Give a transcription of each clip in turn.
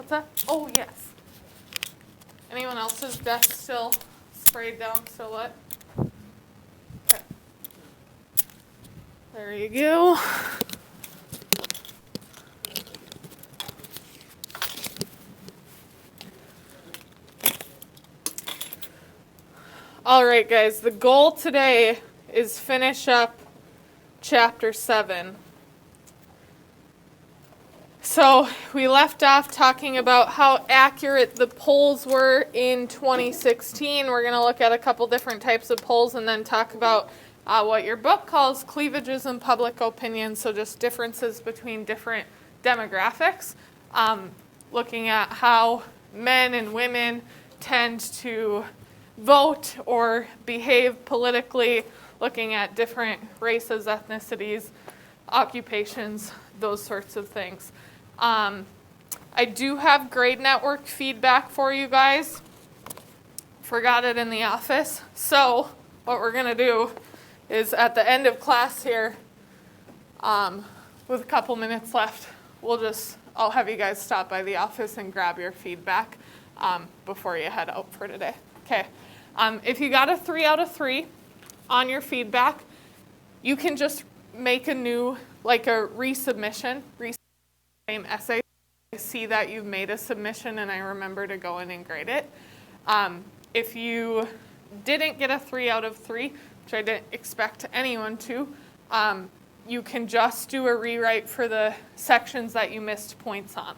What's that? Oh, yes. Anyone else's desk still sprayed down, still wet? Okay. There you go. All right, guys, the goal today is finish up chapter 7. So we left off talking about how accurate the polls were in 2016. We're going to look at a couple different types of polls and then talk about what your book calls cleavages in public opinion, so just differences between different demographics, looking at how men and women tend to vote or behave politically, looking at different races, ethnicities, occupations, those sorts of things. I do have grade network feedback for you guys. Forgot it in the office. So what we're going to do is at the end of class here, with a couple minutes left, I'll have you guys stop by the office and grab your feedback before you head out for today. Okay. If you got a 3 out of 3 on your feedback, you can just make a new, like a resubmission, same essay. I see that you've made a submission and I remember to go in and grade it. If you didn't get a 3 out of 3, which I didn't expect anyone to, you can just do a rewrite for the sections that you missed points on,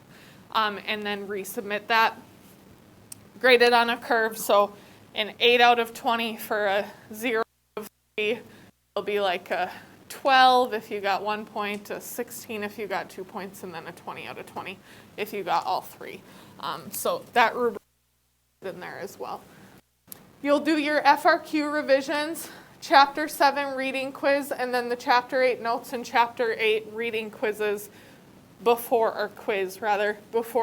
and then resubmit that. Grade it on a curve, so an 8 out of 20 for a 0 out of 3 will be like a 12 if you got 1 point, a 16 if you got 2 points, and then a 20 out of 20 if you got all 3. So that rubric is in there as well. You'll do your FRQ revisions, Chapter 7 reading quiz, and then the Chapter 8 notes and Chapter 8 reading quizzes before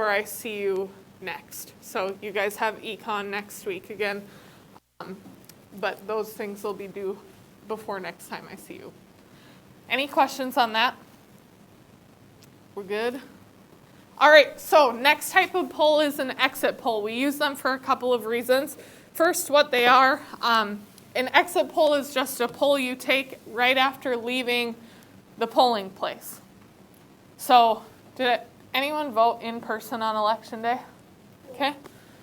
I see you next. So you guys have econ next week again, but those things will be due before next time I see you. Any questions on that? We're good? All right, so next type of poll is an exit poll. We use them for a couple of reasons. First, what they are. An exit poll is just a poll you take right after leaving the polling place. So, did anyone vote in person on election day? Okay.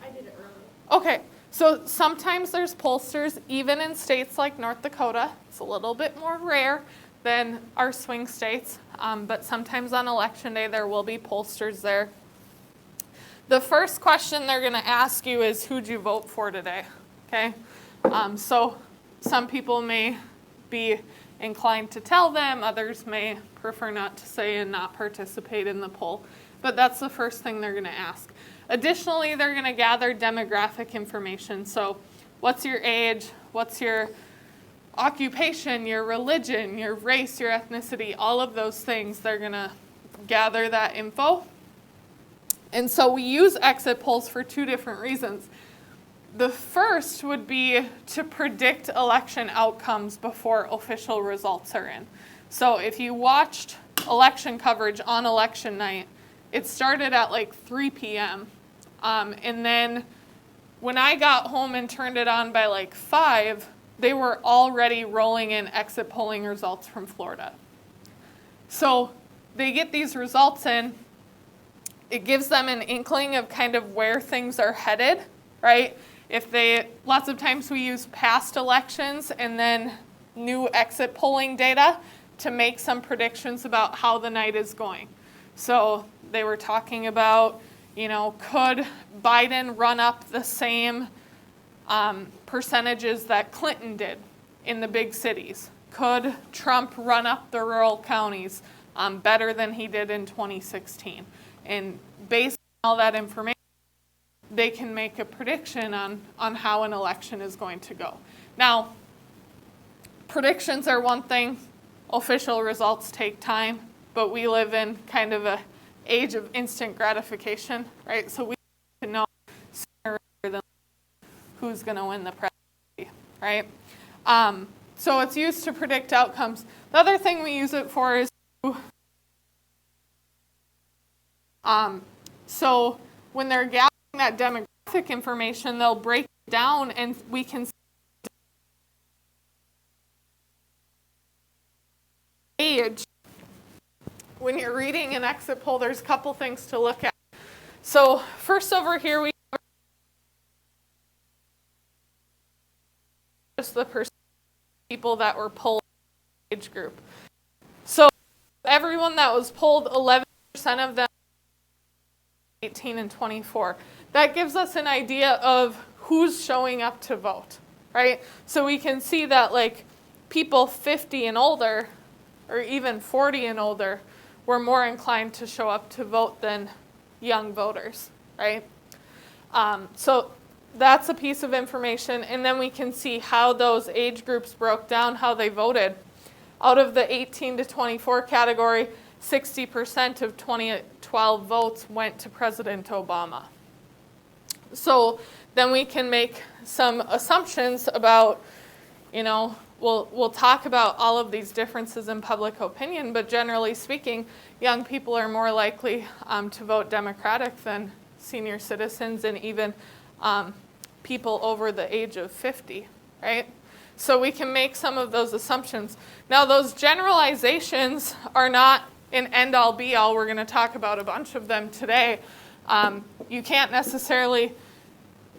I did it early. Okay, so sometimes there's pollsters, even in states like North Dakota. It's a little bit more rare than our swing states, but sometimes on election day there will be pollsters there. The first question they're going to ask you is, who'd you vote for today? Okay, so some people may be inclined to tell them, others may prefer not to say and not participate in the poll, but that's the first thing they're going to ask. Additionally, they're going to gather demographic information. So what's your age, what's your occupation, your religion, your race, your ethnicity, all of those things, they're going to gather that info. And so we use exit polls for 2 different reasons. The first would be to predict election outcomes before official results are in. So if you watched election coverage on election night, it started at like 3 p.m. And then when I got home and turned it on by like 5, they were already rolling in exit polling results from Florida. So they get these results in. It gives them an inkling of kind of where things are headed, right? Lots of times we use past elections and then new exit polling data to make some predictions about how the night is going. So they were talking about, could Biden run up the same percentages that Clinton did in the big cities? Could Trump run up the rural counties better than he did in 2016? And based on all that information, they can make a prediction on how an election is going to go. Now, predictions are one thing. Official results take time, but we live in kind of a age of instant gratification, right? So we need to know sooner rather than who's going to win the presidency, right? So it's used to predict outcomes. The other thing we use it for is so when they're gathering that demographic information, they'll break it down and we can see age. When you're reading an exit poll, there's a couple things to look at. So first over here, we have just the percent of people that were polled age group. So everyone that was polled, 11% of them 18 and 24. That gives us an idea of who's showing up to vote, right? So we can see that like people 50 and older, or even 40 and older, were more inclined to show up to vote than young voters, right? So that's a piece of information, and then we can see how those age groups broke down, how they voted. Out of the 18 to 24 category, 60% of 2012 votes went to President Obama. So then we can make some assumptions about, we'll talk about all of these differences in public opinion, but generally speaking, young people are more likely to vote Democratic than senior citizens and even people over the age of 50, right? So we can make some of those assumptions. Now, those generalizations are not an end-all, be-all. We're going to talk about a bunch of them today. You can't necessarily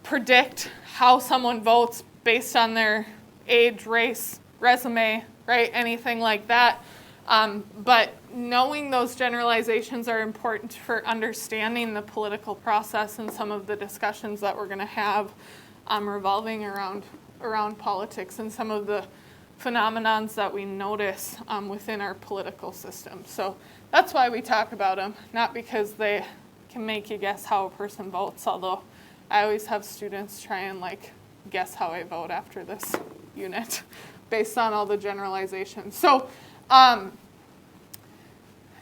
predict how someone votes based on their age, race, resume, right? Anything like that. But knowing those generalizations are important for understanding the political process and some of the discussions that we're going to have revolving around politics and some of the phenomenons that we notice within our political system. So that's why we talk about them, not because they can make you guess how a person votes, although I always have students try and guess how I vote after this unit based on all the generalizations. So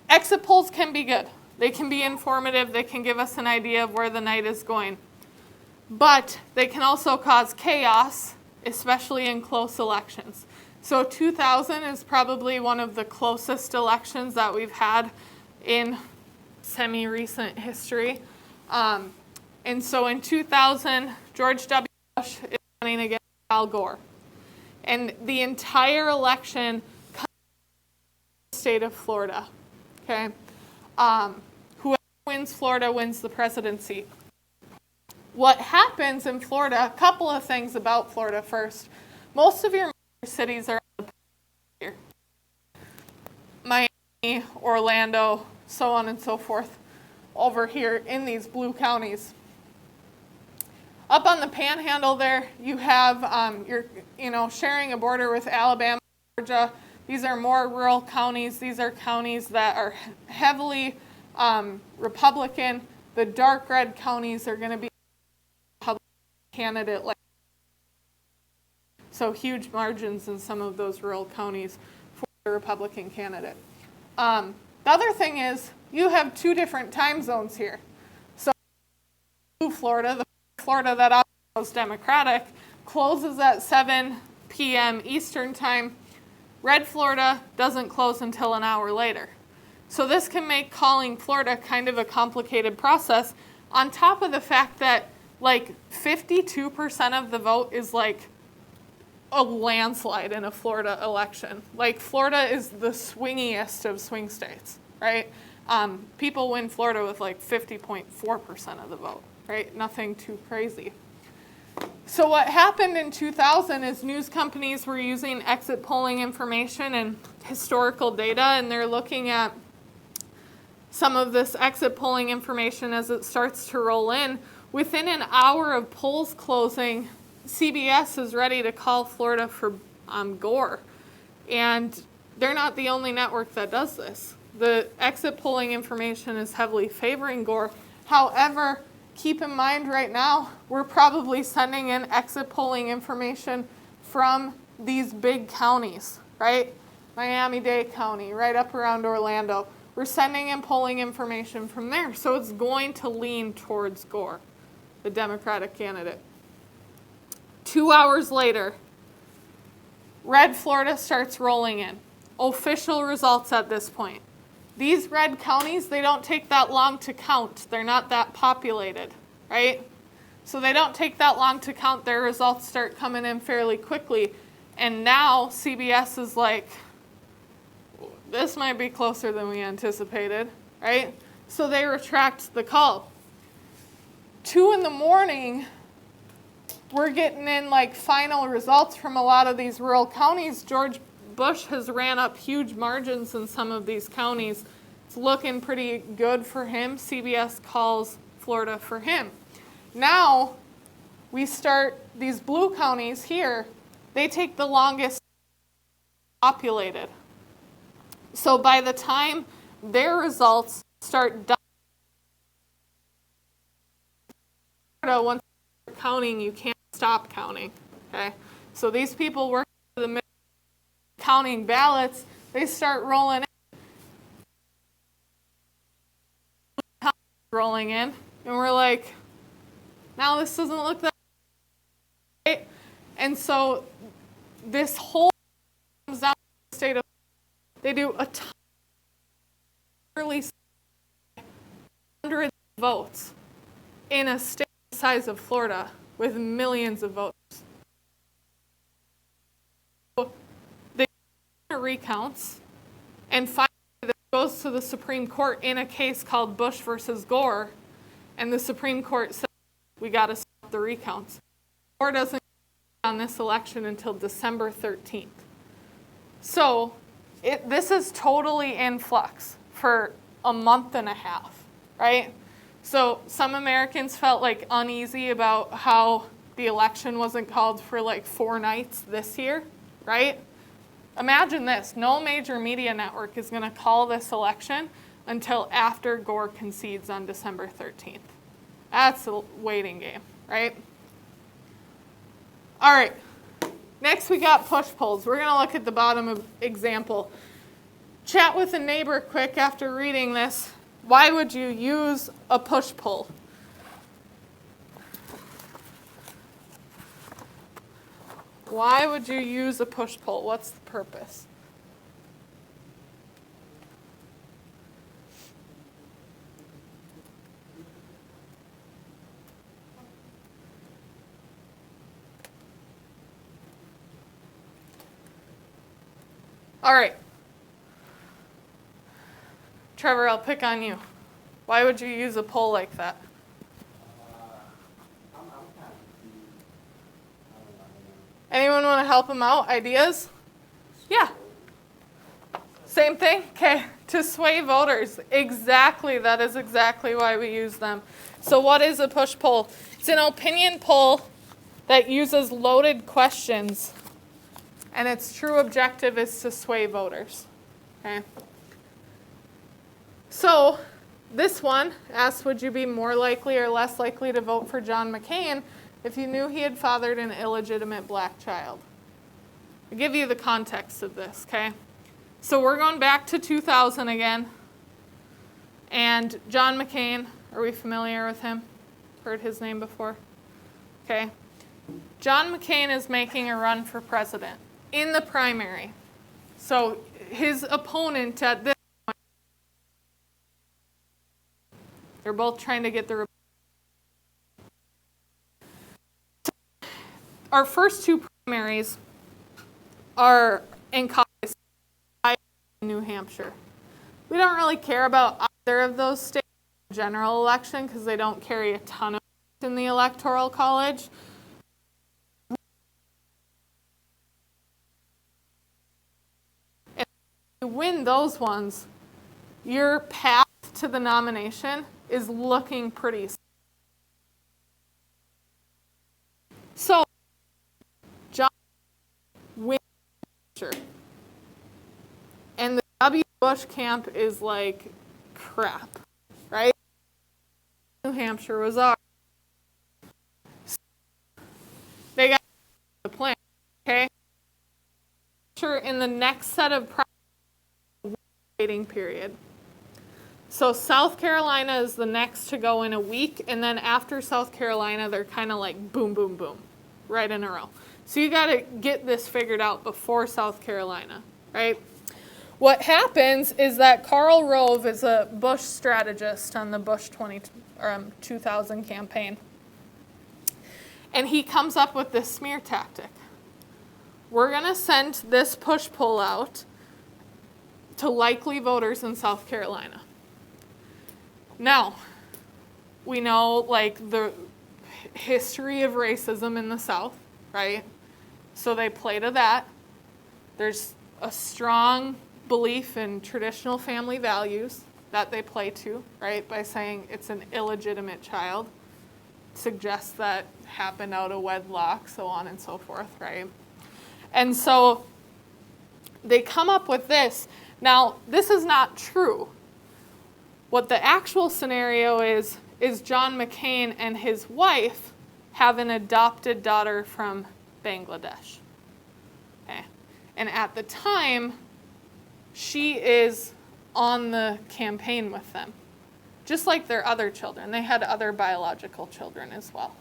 exit polls can be good. They can be informative. They can give us an idea of where the night is going. But they can also cause chaos, especially in close elections. So 2000 is probably one of the closest elections that we've had in semi-recent history. And so in 2000, George W. Bush is running against Al Gore. And the entire election comes from the state of Florida. Okay? Whoever wins Florida wins the presidency. What happens in Florida, a couple of things about Florida first. Most of your major cities are here. Miami, Orlando, so on and so forth, over here in these blue counties. Up on the panhandle there, you have, you're sharing a border with Alabama, Georgia. These are more rural counties. These are counties that are heavily Republican. The dark red counties are going to be Republican candidate. So huge margins in some of those rural counties for the Republican candidate. The other thing is you have two different time zones here. So Florida, the Florida that was Democratic, closes at 7 p.m. Eastern time. Red Florida doesn't close until an hour later. So this can make calling Florida kind of a complicated process, on top of the fact that 52% of the vote is a landslide in a Florida election. Florida is the swingiest of swing states, right? People win Florida with 50.4% of the vote, right? Nothing too crazy. So what happened in 2000 is news companies were using exit polling information and historical data, and they're looking at some of this exit polling information as it starts to roll in. Within an hour of polls closing, CBS is ready to call Florida for Gore. And they're not the only network that does this. The exit polling information is heavily favoring Gore. However, keep in mind right now, we're probably sending in exit polling information from these big counties, right? Miami-Dade County, right up around Orlando. We're sending in polling information from there. So it's going to lean towards Gore, the Democratic candidate. 2 hours later, red Florida starts rolling in. Official results at this point. These red counties, they don't take that long to count. They're not that populated, right? So they don't take that long to count. Their results start coming in fairly quickly. And now CBS is like, this might be closer than we anticipated, right? So they retract the call. 2 a.m, we're getting in like final results from a lot of these rural counties. George Bush has ran up huge margins in some of these counties. It's looking pretty good for him. CBS calls Florida for him. Now we start these blue counties here. They take the longest populated. So by the time their results start once you're counting, you can't stop counting. Okay? So these people work the middle counting ballots, they start rolling in, and we're like, now this doesn't look that right. And so this whole comes down to the state of, they do a ton of early hundreds of votes in a state the size of Florida with millions of voters. So they do recounts, and finally this goes to the Supreme Court in a case called Bush versus Gore, and the Supreme Court said we got to stop the recounts. Gore doesn't on this election until December 13th. So this is totally in flux for a month and a half, right? So some Americans felt like uneasy about how the election wasn't called for like 4 nights this year, right? Imagine this, no major media network is going to call this election until after Gore concedes on December 13th. That's a waiting game, right? All right, next we got push polls. We're going to look at the bottom of example. Chat with a neighbor quick after reading this. Why would you use a push poll? Why would you use a push poll? What's the purpose? All right. Trevor, I'll pick on you. Why would you use a poll like that? Anyone want to help him out? Ideas? Yeah. Same thing? Okay. To sway voters. Exactly. That is exactly why we use them. So what is a push poll? It's an opinion poll that uses loaded questions, and its true objective is to sway voters. Okay. So this one asks, would you be more likely or less likely to vote for John McCain if you knew he had fathered an illegitimate black child? I'll give you the context of this, okay? So we're going back to 2000 again. And John McCain, are we familiar with him? Heard his name before? Okay. John McCain is making a run for president in the primary. So his opponent at this point, they're both trying to get the. Our first 2 primaries are in caucus, New Hampshire. We don't really care about either of those states in the general election because they don't carry a ton of votes in the Electoral College. And if you win those ones, your path to the nomination is looking pretty. So, John wins New Hampshire. And the W. Bush camp is like crap, right? New Hampshire was ours. So they got the plan, okay? Sure, in the next set of waiting period. So South Carolina is the next to go in a week, and then after South Carolina, they're kind of like boom, boom, boom, right in a row. So you got to get this figured out before South Carolina, right? what happens is that Karl Rove is a Bush strategist on the Bush 2000 campaign. And he comes up with this smear tactic. We're going to send this push-pull out to likely voters in South Carolina. Now, we know like the history of racism in the South, right? So they play to that. There's a strong belief in traditional family values that they play to, right? By saying it's an illegitimate child, suggests that happened out of wedlock, so on and so forth, right? And so they come up with this. Now, this is not true. What the actual scenario is John McCain and his wife have an adopted daughter from Bangladesh. Okay. And at the time, she is on the campaign with them, just like their other children. They had other biological children as well.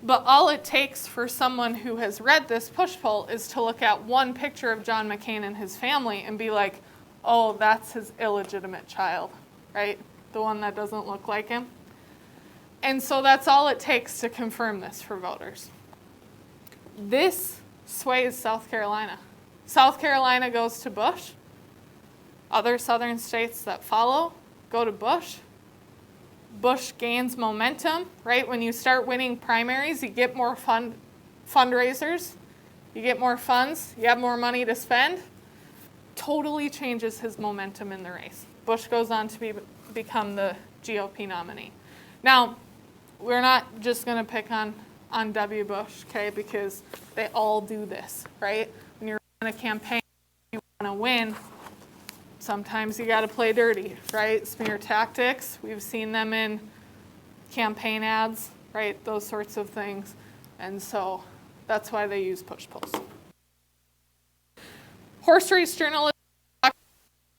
But all it takes for someone who has read this push-pull is to look at one picture of John McCain and his family and be like, oh, that's his illegitimate child, right? The one that doesn't look like him. And so that's all it takes to confirm this for voters. This sways South Carolina. South Carolina goes to Bush. Other southern states that follow go to Bush. Bush gains momentum, right? When you start winning primaries, you get more fundraisers, you get more funds, you have more money to spend. Totally changes his momentum in the race. Bush goes on to become the GOP nominee. Now, we're not just going to pick on W. Bush, okay, because they all do this, right? When you're in a campaign, you want to win, sometimes you got to play dirty, right? Smear tactics, we've seen them in campaign ads, right? Those sorts of things. And so that's why they use push-pulls. Horse race journalism, when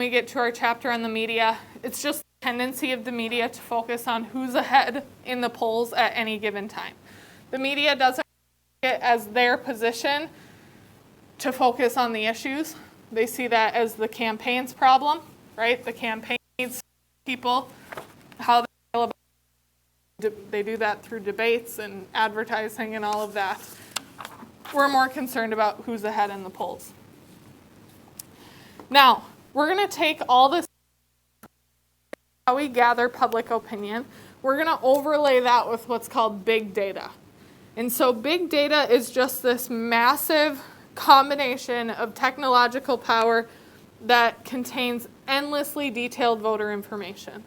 we get to our chapter on the media, it's just the tendency of the media to focus on who's ahead in the polls at any given time. The media doesn't see it as their position to focus on the issues. They see that as the campaign's problem, right? The campaign needs people, how they feel about it. They do that through debates and advertising and all of that. We're more concerned about who's ahead in the polls. Now, we're going to take all this, how we gather public opinion, we're going to overlay that with what's called big data. And so big data is just this massive combination of technological power that contains endlessly detailed voter information.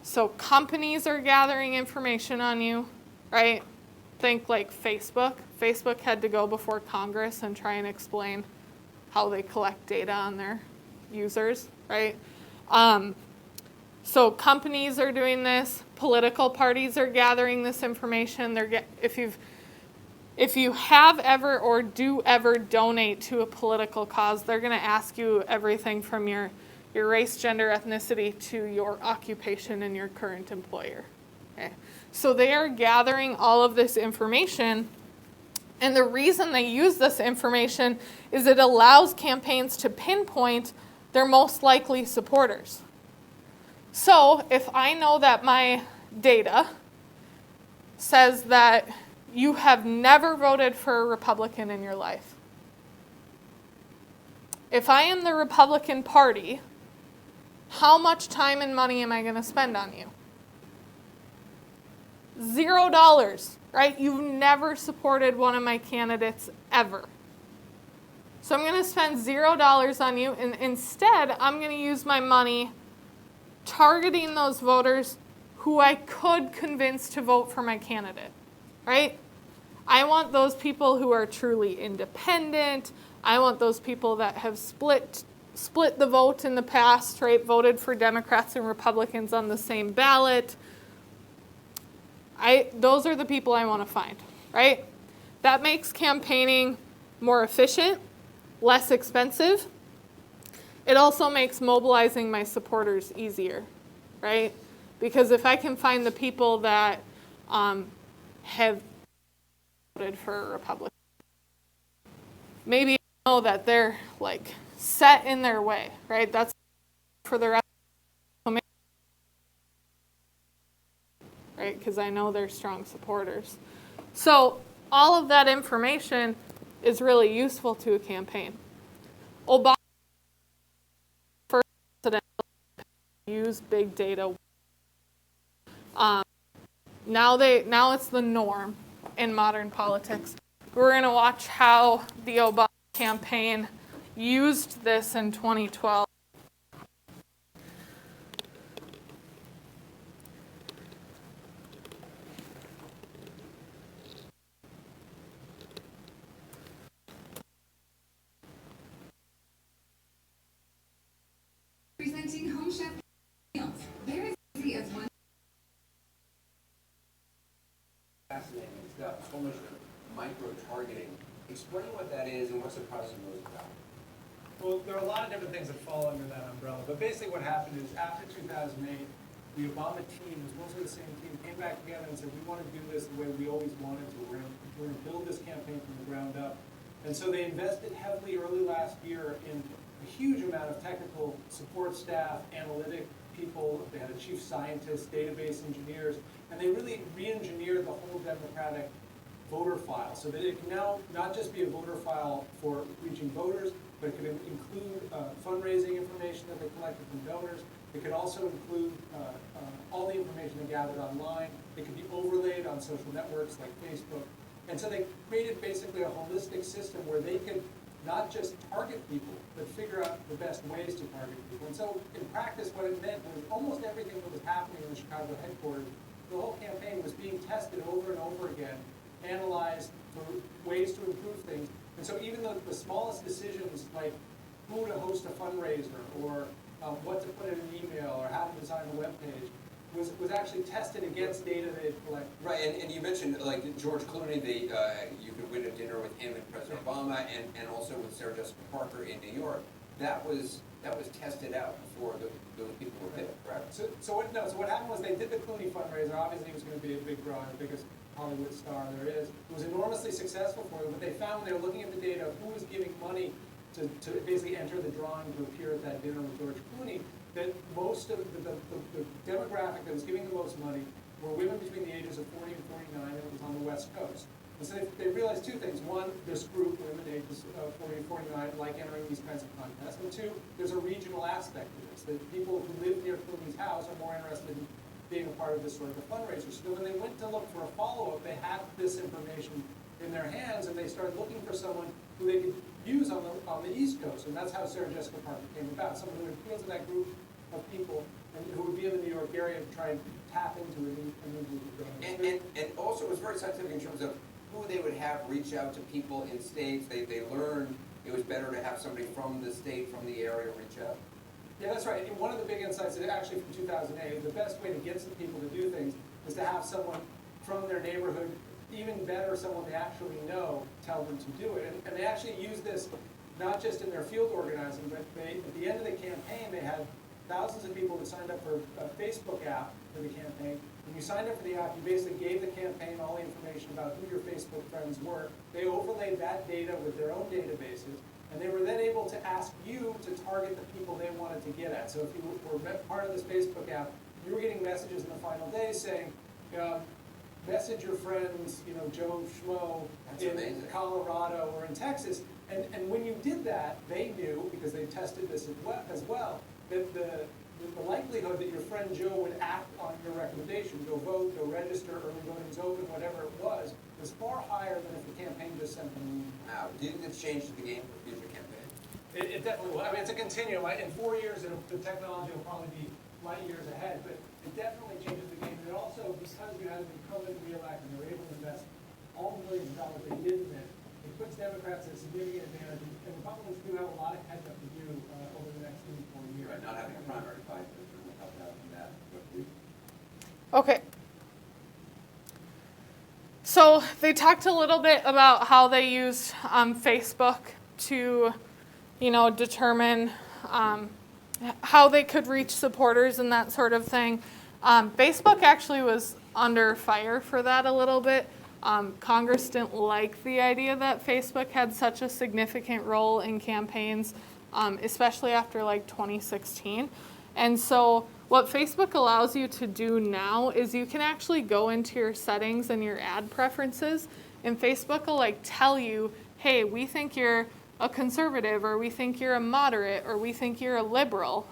So companies are gathering information on you, right? Think like Facebook. Facebook had to go before Congress and try and explain how they collect data on their users, right? So companies are doing this. Political parties are gathering this information. If you have ever or do ever donate to a political cause, they're going to ask you everything from your race, gender, ethnicity to your occupation and your current employer. Okay. So they are gathering all of this information, and the reason they use this information is it allows campaigns to pinpoint their most likely supporters. So if I know that my data says that you have never voted for a Republican in your life, if I am the Republican Party, how much time and money am I going to spend on you? $0, right? You've never supported one of my candidates ever. So I'm going to spend $0 on you, and instead I'm going to use my money targeting those voters who I could convince to vote for my candidate, right? I want those people who are truly independent. I want those people that have split the vote in the past, right? Voted for Democrats and Republicans on the same ballot. Those are the people I want to find, right? That makes campaigning more efficient, less expensive. It also makes mobilizing my supporters easier, right? Because if I can find the people that have voted for a Republican, maybe I know that they're like set in their way, right? That's for the rest, right? Because I know they're strong supporters. So all of that information is really useful to a campaign. Obama first president used big data. Now it's the norm in modern politics. We're going to watch how the Obama campaign used this in 2012. Presenting Home Chef meals. They're as easy as one. Fascinating stuff. So much micro-targeting. Explain what that is and what's the process of those about. Well, there are a lot of different things that fall under that umbrella, but basically what happened is after 2008, the Obama team, was mostly the same team, came back together and said, we want to do this the way we always wanted to. We're going to build this campaign from the ground up. And so they invested heavily early last year in a huge amount of technical support staff, analytic people. They had a chief scientist, database engineers, and they really re-engineered the whole Democratic voter file so that it can now not just be a voter file for reaching voters, but it could include fundraising information that they collected from donors. It could also include all the information they gathered online. It could be overlaid on social networks like Facebook. And so they created basically a holistic system where they could not just target people, but figure out the best ways to target people. And so in practice, what it meant was almost everything that was happening in the Chicago headquarters, the whole campaign was being tested over and over again, analyzed for ways to improve things. And so even the smallest decisions, like who to host a fundraiser, or what to put in an email, or how to design a web page, was actually tested against data they had collected. Right, and you mentioned like George Clooney, you could win a dinner with him and President Obama, and also with Sarah Jessica Parker in New York. That was tested out before those people were picked, correct? So what happened was they did the Clooney fundraiser. Obviously, he was going to be a big draw, the biggest Hollywood star there is. It was enormously successful for them, but they found when they were looking at the data of who was giving money to basically enter the drawing to appear at that dinner with George Clooney, that most of the demographic that was giving the most money were women between the ages of 40 and 49, and it was on the West Coast. And so they realized two things. One, this group, women ages 40 and 49, like entering these kinds of contests. And two, there's a regional aspect to this, that people who live near Clooney's house are more interested in being a part of this sort of a fundraiser. So when they went to look for a follow-up, they had this information in their hands, and they started looking for someone who they could use on the East Coast. And that's how Sarah Jessica Parker came about, someone who would appeal to that group of people and who would be in the New York area to try and tap into a new group of donors. And also it was very scientific in terms of who they would have reach out to people in states. They learned it was better to have somebody from the state, from the area reach out. Yeah, that's right. And one of the big insights, actually from 2008, the best way to get some people to do things is to have someone from their neighborhood, even better, someone they actually know, tell them to do it. And they actually use this not just in their field organizing, but at the end of the campaign, they had thousands of people that signed up for a Facebook app for the campaign. When you signed up for the app, you basically gave the campaign all the information about who your Facebook friends were. They overlaid that data with their own databases, and they were then able to ask you to target the people they wanted to get at. So if you were part of this Facebook app, you were getting messages in the final days saying, message your friends, Joe Schmo in Colorado or in Texas. And when you did that, they knew, because they tested this as well, that the likelihood that your friend Joe would act on your recommendation, go vote, go register, early voting's open, whatever it was far higher than if the campaign just sent them an email. Wow, did it change the game for future campaigns? It definitely will. I mean, it's a continuum. In 4 years, the technology will probably be light years ahead, but it definitely changes the game. And also, because you had an incumbent re-elect and they were able to invest all the millions of dollars they did in it, it puts Democrats at a significant advantage. And Republicans do have a lot of catch-up to do over the next 3 to 4 years. Right, not having a primary fight, but certainly help out in that. Okay. So they talked a little bit about how they used Facebook to, determine how they could reach supporters and that sort of thing. Facebook actually was under fire for that a little bit. Congress didn't like the idea that Facebook had such a significant role in campaigns. especially after like 2016. And so what Facebook allows you to do now is you can actually go into your settings and your ad preferences, and Facebook will like tell you, hey, we think you're a conservative, or we think you're a moderate, or we think you're a liberal.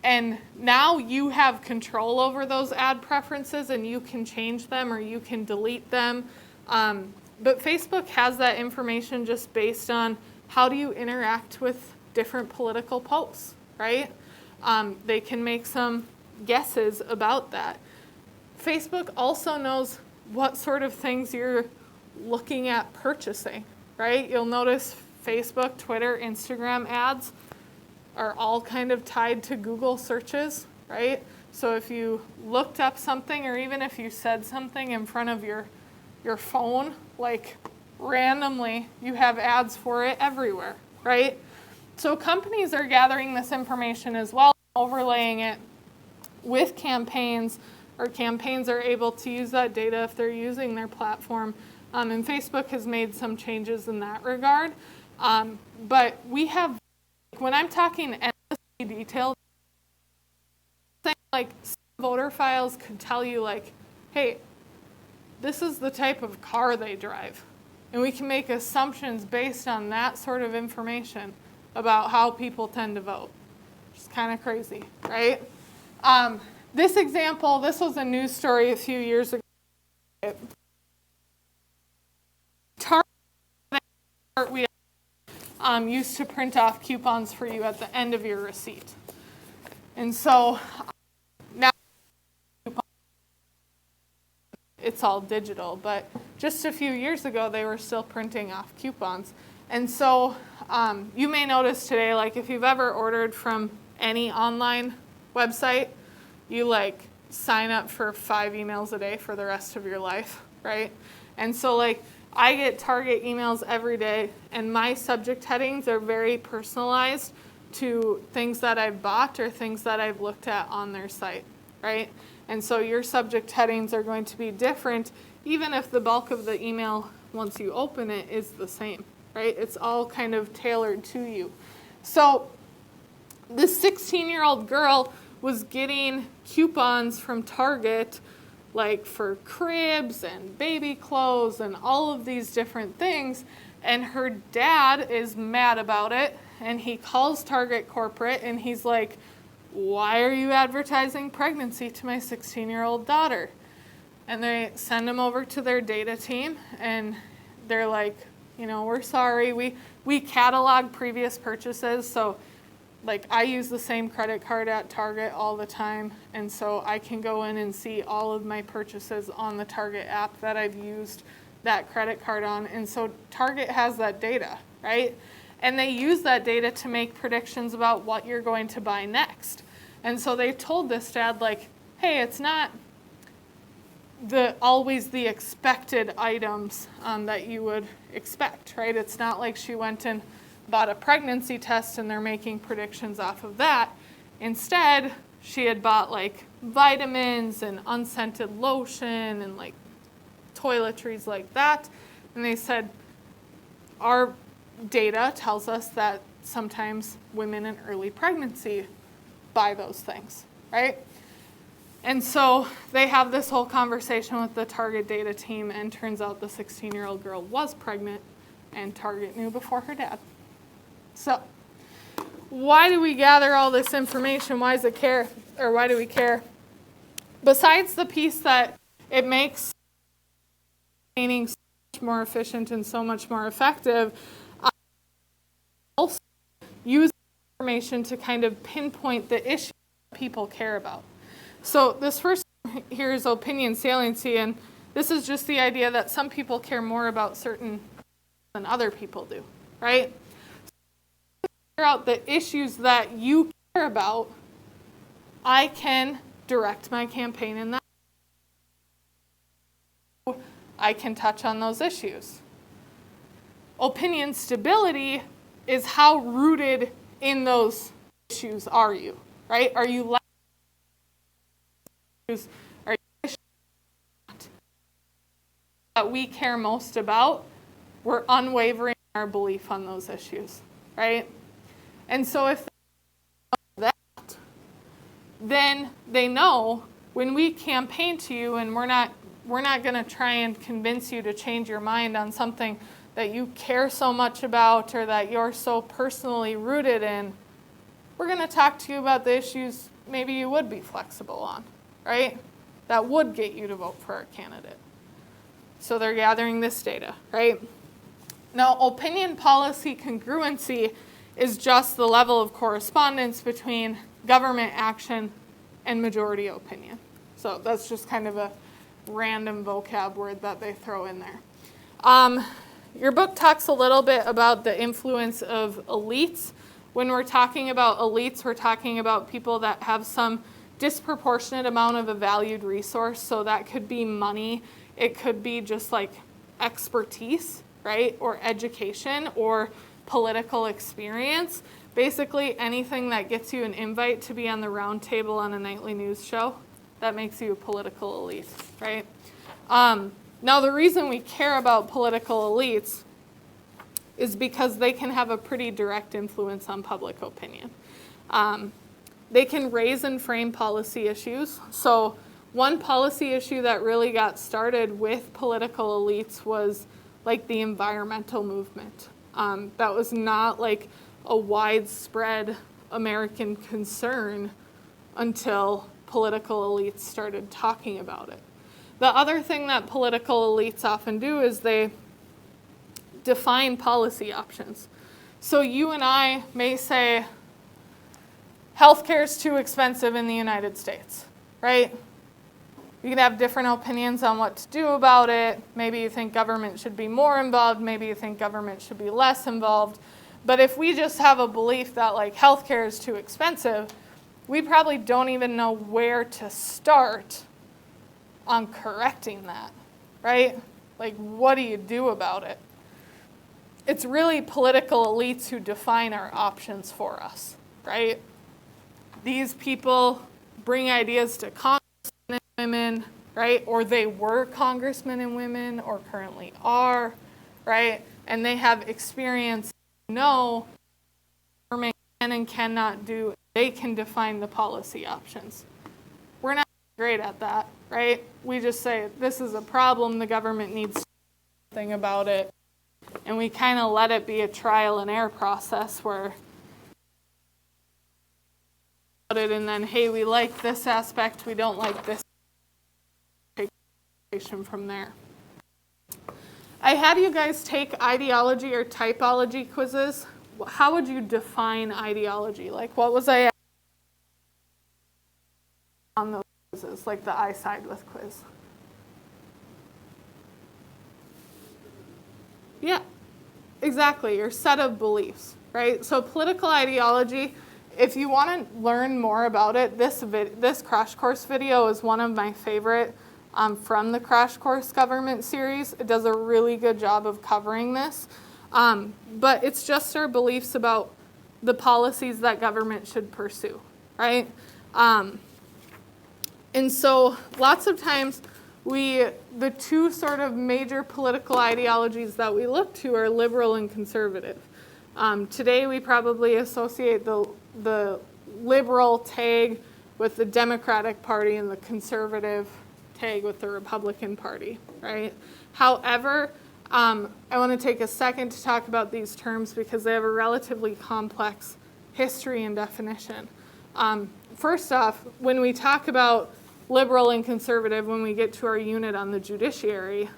And now you have control over those ad preferences, and you can change them or you can delete them. But Facebook has that information just based on how do you interact with different political posts, right? They can make some guesses about that. Facebook also knows what sort of things you're looking at purchasing, right? You'll notice Facebook, Twitter, Instagram ads are all kind of tied to Google searches, right? So if you looked up something, or even if you said something in front of your phone, like randomly, you have ads for it everywhere, right? So companies are gathering this information as well, overlaying it with campaigns, or campaigns are able to use that data if they're using their platform. And Facebook has made some changes in that regard. But we have, when I'm talking endlessly detailed, like voter files could tell you like, hey, this is the type of car they drive. And we can make assumptions based on that sort of information about how people tend to vote. It's kind of crazy, right? This example, this was a news story a few years ago. We used to print off coupons for you at the end of your receipt. And so now it's all digital, but just a few years ago they were still printing off coupons. And so you may notice today, like if you've ever ordered from any online website, you like sign up for 5 emails a day for the rest of your life, right? And so like I get Target emails every day, and my subject headings are very personalized to things that I've bought or things that I've looked at on their site, right? And so your subject headings are going to be different, even if the bulk of the email, once you open it, is the same, right? It's all kind of tailored to you. So this 16-year-old girl was getting coupons from Target like for cribs and baby clothes and all of these different things, and her dad is mad about it, and he calls Target corporate and he's like, why are you advertising pregnancy to my 16-year-old daughter? And they send him over to their data team, and they're like, you know, we're sorry, we catalog previous purchases, so like I use the same credit card at Target all the time, and so I can go in and see all of my purchases on the Target app that I've used that credit card on. And so Target has that data, right? And they use that data to make predictions about what you're going to buy next. And so they told this dad like, hey, it's not always the expected items that you would expect, right? It's not like she went and bought a pregnancy test and they're making predictions off of that. Instead, she had bought like vitamins and unscented lotion and like toiletries like that. And they said, our data tells us that sometimes women in early pregnancy buy those things, right? And so they have this whole conversation with the Target data team, and turns out the 16-year-old girl was pregnant, and Target knew before her dad. So why do we gather all this information? Why does it care, or why do we care? Besides the piece that it makes training so much more efficient and so much more effective, also use information to kind of pinpoint the issues that people care about. So this first here is opinion saliency, and this is just the idea that some people care more about certain than other people do, right? Figure out the issues that you care about, I can direct my campaign in that. I can touch on those issues. Opinion stability is how rooted in those issues are you, right? Are you that we care most about? We're unwavering in our belief on those issues, right? And so if they know that, then they know when we campaign to you and we're not going to try and convince you to change your mind on something that you care so much about or that you're so personally rooted in. We're going to talk to you about the issues maybe you would be flexible on, right? That would get you to vote for our candidate. So they're gathering this data, right? Now, opinion policy congruency is just the level of correspondence between government action and majority opinion. So that's just kind of a random vocab word that they throw in there. Your book talks a little bit about the influence of elites. When we're talking about elites, we're talking about people that have some disproportionate amount of a valued resource. So that could be money. It could be just like expertise, right? Or education or political experience. Basically anything that gets you an invite to be on the round table on a nightly news show, that makes you a political elite, right? Now the reason we care about political elites is because they can have a pretty direct influence on public opinion. They can raise and frame policy issues. So one policy issue that really got started with political elites was like the environmental movement. That was not like a widespread American concern until political elites started talking about it. The other thing that political elites often do is they define policy options. So you and I may say, healthcare is too expensive in the United States, right? You can have different opinions on what to do about it. Maybe you think government should be more involved. Maybe you think government should be less involved. But if we just have a belief that like healthcare is too expensive, we probably don't even know where to start on correcting that, right? Like, what do you do about it? It's really political elites who define our options for us, right? These people bring ideas to congressmen and women, right? Or they were congressmen and women or currently are, right? And they have experience, know government can and cannot do. They can define the policy options. We're not great at that, right? We just say, this is a problem, the government needs to do something about it. And we kind of let it be a trial and error process where and then, hey, we like this aspect, we don't like this. Take from there. I had you guys take ideology or typology quizzes. How would you define ideology? Like, what was I on those quizzes, like the I side with quiz? Yeah, exactly, your set of beliefs, right? So political ideology, if you want to learn more about it, this Crash Course video is one of my favorite from the Crash Course Government series. It does a really good job of covering this. But it's just our beliefs about the policies that government should pursue, right? And so lots of times the two sort of major political ideologies that we look to are liberal and conservative. Today we probably associate the liberal tag with the Democratic Party and the conservative tag with the Republican Party, right? However, I want to take a second to talk about these terms because they have a relatively complex history and definition. First off, when we talk about liberal and conservative, when we get to our unit on the judiciary,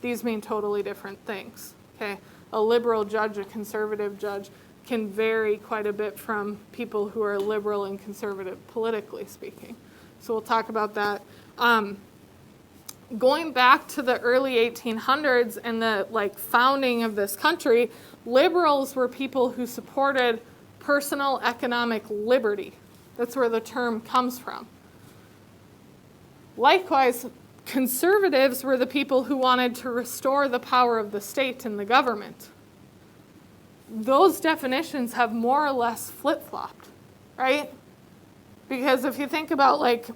these mean totally different things, okay? A liberal judge, a conservative judge can vary quite a bit from people who are liberal and conservative, politically speaking. So we'll talk about that. Going back to the early 1800s and the founding of this country, liberals were people who supported personal economic liberty. That's where the term comes from. Likewise, conservatives were the people who wanted to restore the power of the state and the government. Those definitions have more or less flip-flopped, right? Because if you think about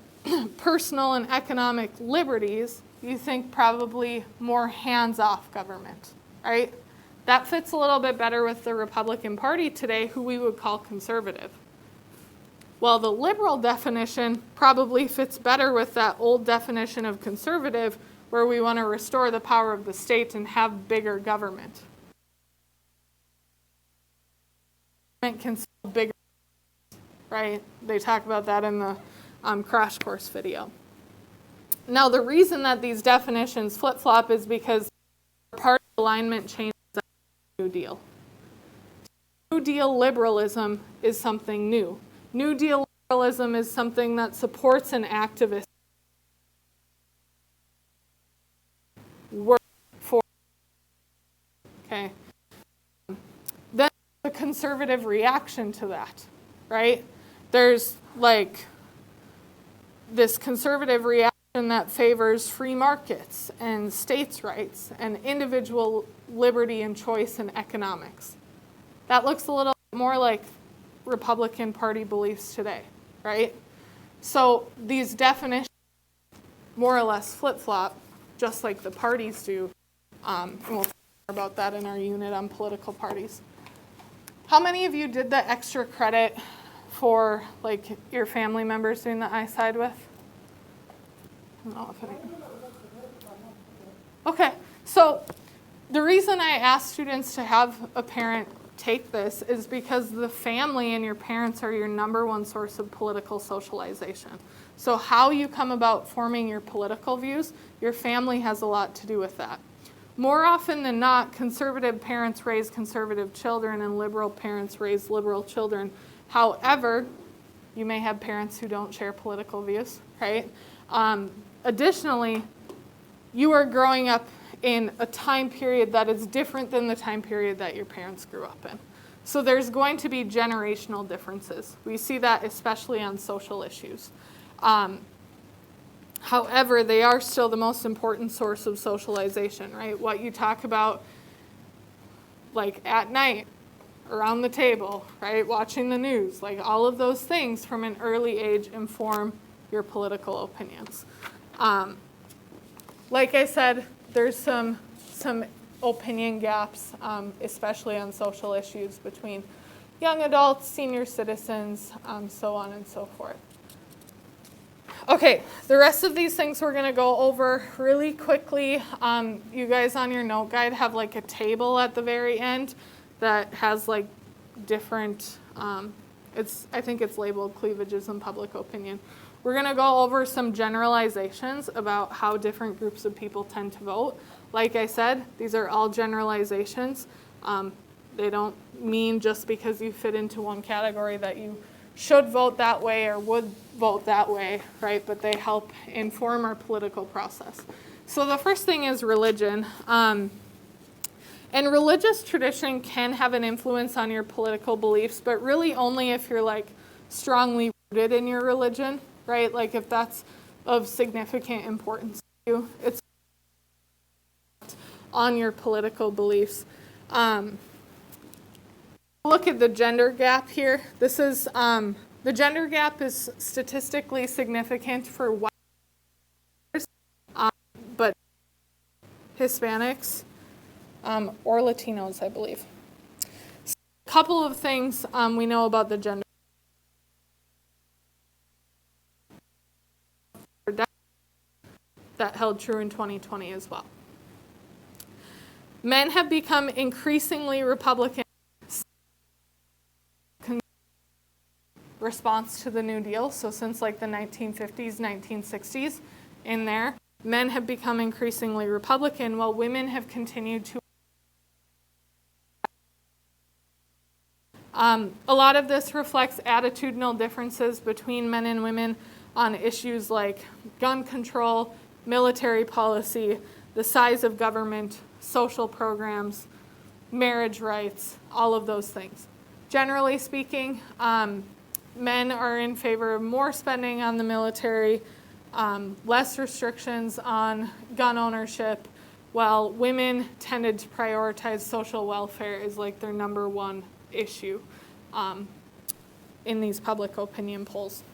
personal and economic liberties, you think probably more hands-off government, right? That fits a little bit better with the Republican Party today, who we would call conservative. Well, the liberal definition probably fits better with that old definition of conservative, where we want to restore the power of the state and have bigger government. Government can still bigger, right? They talk about that in the crash course video. Now, the reason that these definitions flip-flop is because party alignment changes the New Deal. New Deal liberalism is something new. New Deal liberalism is something that supports an activist work for. Okay. Then the conservative reaction to that, right? There's like this conservative reaction that favors free markets and states' rights and individual liberty and choice in economics. That looks a little more like Republican Party beliefs today, right? So these definitions more or less flip-flop, just like the parties do. And we'll talk more about that in our unit on political parties. How many of you did the extra credit for like your family members doing the I-side with? I don't know if any. Okay, so the reason I ask students to have a parent take this is because the family and your parents are your number one source of political socialization. So how you come about forming your political views, your family has a lot to do with that. More often than not, conservative parents raise conservative children and liberal parents raise liberal children. However, you may have parents who don't share political views, right? Additionally, you are growing up in a time period that is different than the time period that your parents grew up in. So there's going to be generational differences. We see that especially on social issues. However, they are still the most important source of socialization, right? What you talk about like at night, around the table, right? Watching the news, like all of those things from an early age inform your political opinions. Like I said, there's some opinion gaps, especially on social issues between young adults, senior citizens, so on and so forth. Okay, the rest of these things we're going to go over really quickly. You guys on your note guide have like a table at the very end that has like different, I think it's labeled cleavages in public opinion. We're going to go over some generalizations about how different groups of people tend to vote. Like I said, these are all generalizations. They don't mean just because you fit into one category that you should vote that way or would vote that way, right? But they help inform our political process. So the first thing is religion. And religious tradition can have an influence on your political beliefs, but really only if you're like strongly rooted in your religion, right? Like if that's of significant importance to you, it's on your political beliefs. Look at the gender gap here. This is, the gender gap is statistically significant for white but Hispanics or Latinos, I believe. So a couple of things we know about the gender. That held true in 2020 as well. Men have become increasingly Republican in response to the New Deal. So since like the 1950s, 1960s, in there, men have become increasingly Republican while women have continued to. A lot of this reflects attitudinal differences between men and women on issues like gun control, military policy, the size of government, social programs, marriage rights, all of those things. Generally speaking, men are in favor of more spending on the military, less restrictions on gun ownership, while women tended to prioritize social welfare as like their number one issue in these public opinion polls.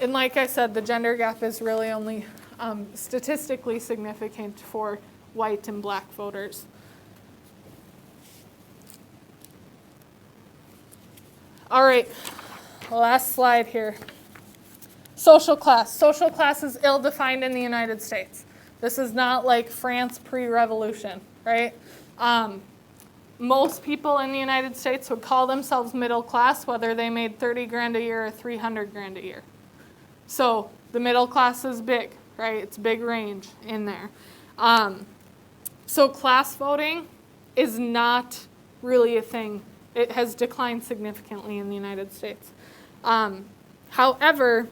And like I said, the gender gap is really only statistically significant for white and black voters. All right, last slide here. Social class. Social class is ill-defined in the United States. This is not like France pre-revolution, right? Most people in the United States would call themselves middle class, whether they made 30 grand a year or 300 grand a year. So the middle class is big, right? It's a big range in there. So class voting is not really a thing. It has declined significantly in the United States. However,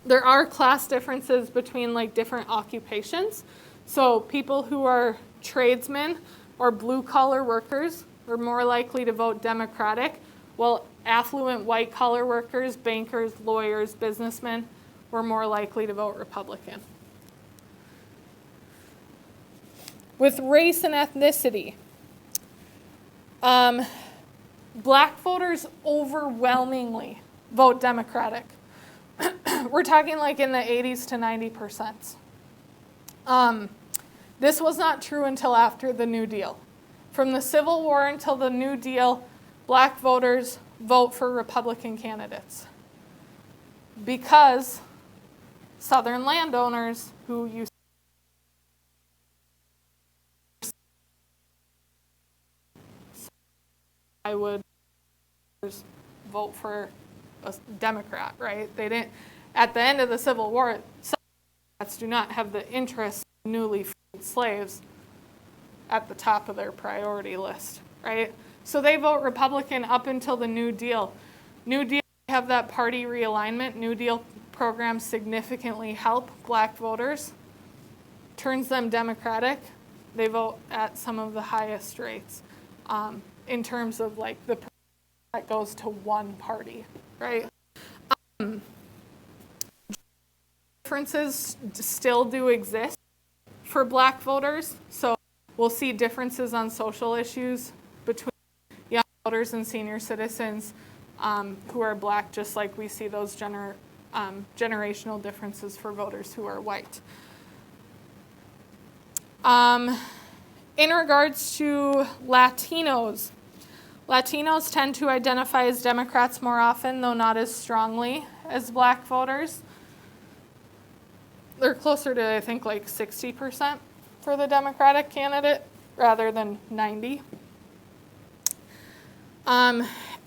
there are class differences between like different occupations. So people who are tradesmen or blue-collar workers are more likely to vote Democratic, while affluent white-collar workers, bankers, lawyers, businessmen were more likely to vote Republican. With race and ethnicity, black voters overwhelmingly vote Democratic. We're talking like in the 80s to 90%. This was not true until after the New Deal. From the Civil War until the New Deal, black voters vote for Republican candidates because Southern landowners who used I would vote for a Democrat, right? They didn't. At the end of the Civil War, Democrats do not have the interest of newly freed slaves at the top of their priority list, right? So they vote Republican up until the New Deal. New Deal have that party realignment. New Deal programs significantly help black voters, turns them Democratic. They vote at some of the highest rates in terms of like the that goes to one party, right? Differences still do exist for black voters, so we'll see differences on social issues between young voters and senior citizens who are black, just like we see those generational differences for voters who are white. In regards to Latinos, Latinos tend to identify as Democrats more often, though not as strongly as black voters. They're closer to, I think, like 60% for the Democratic candidate rather than 90%.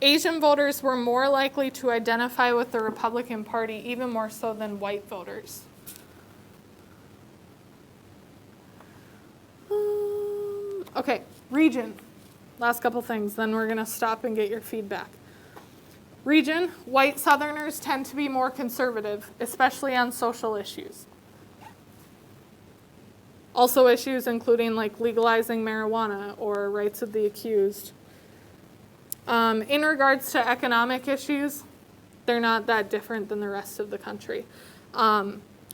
Asian voters were more likely to identify with the Republican Party, even more so than white voters. Okay, region. Last couple things, then we're going to stop and get your feedback. Region, white Southerners tend to be more conservative, especially on social issues. Also issues including like legalizing marijuana or rights of the accused. In regards to economic issues, they're not that different than the rest of the country.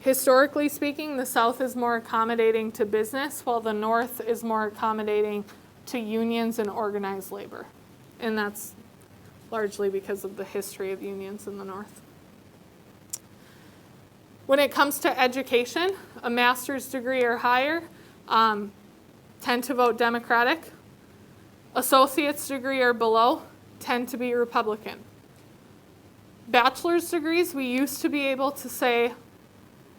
Historically speaking, the South is more accommodating to business, while the North is more accommodating to unions and organized labor. And that's largely because of the history of unions in the North. When it comes to education, a master's degree or higher tend to vote Democratic. Associate's degree or below tend to be Republican. Bachelor's degrees, we used to be able to say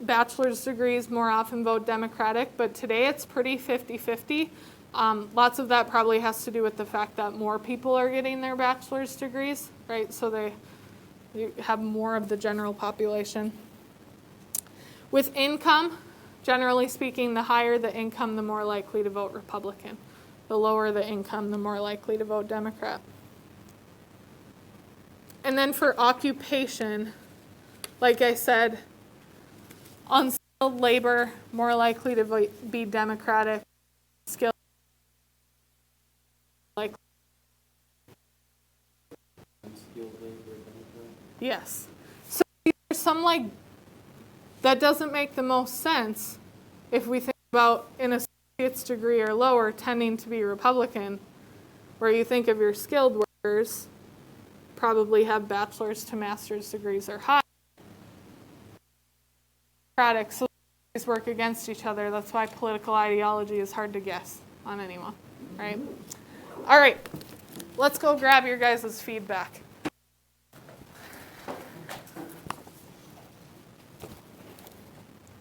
bachelor's degrees more often vote Democratic, but today it's pretty 50-50. Lots of that probably has to do with the fact that more people are getting their bachelor's degrees, right? So they have more of the general population. With income, generally speaking, the higher the income, the more likely to vote Republican. The lower the income, the more likely to vote Democrat. And then for occupation, like I said, unskilled labor, more likely to be Democratic. Skilled like Unskilled labor, Democrat? yes. So there's some like that doesn't make the most sense if we think about an associate's degree or lower tending to be Republican, where you think of your skilled workers probably have bachelor's to master's degrees or higher. So these work against each other. That's why political ideology is hard to guess on anyone, right? All right, let's go grab your guys' feedback.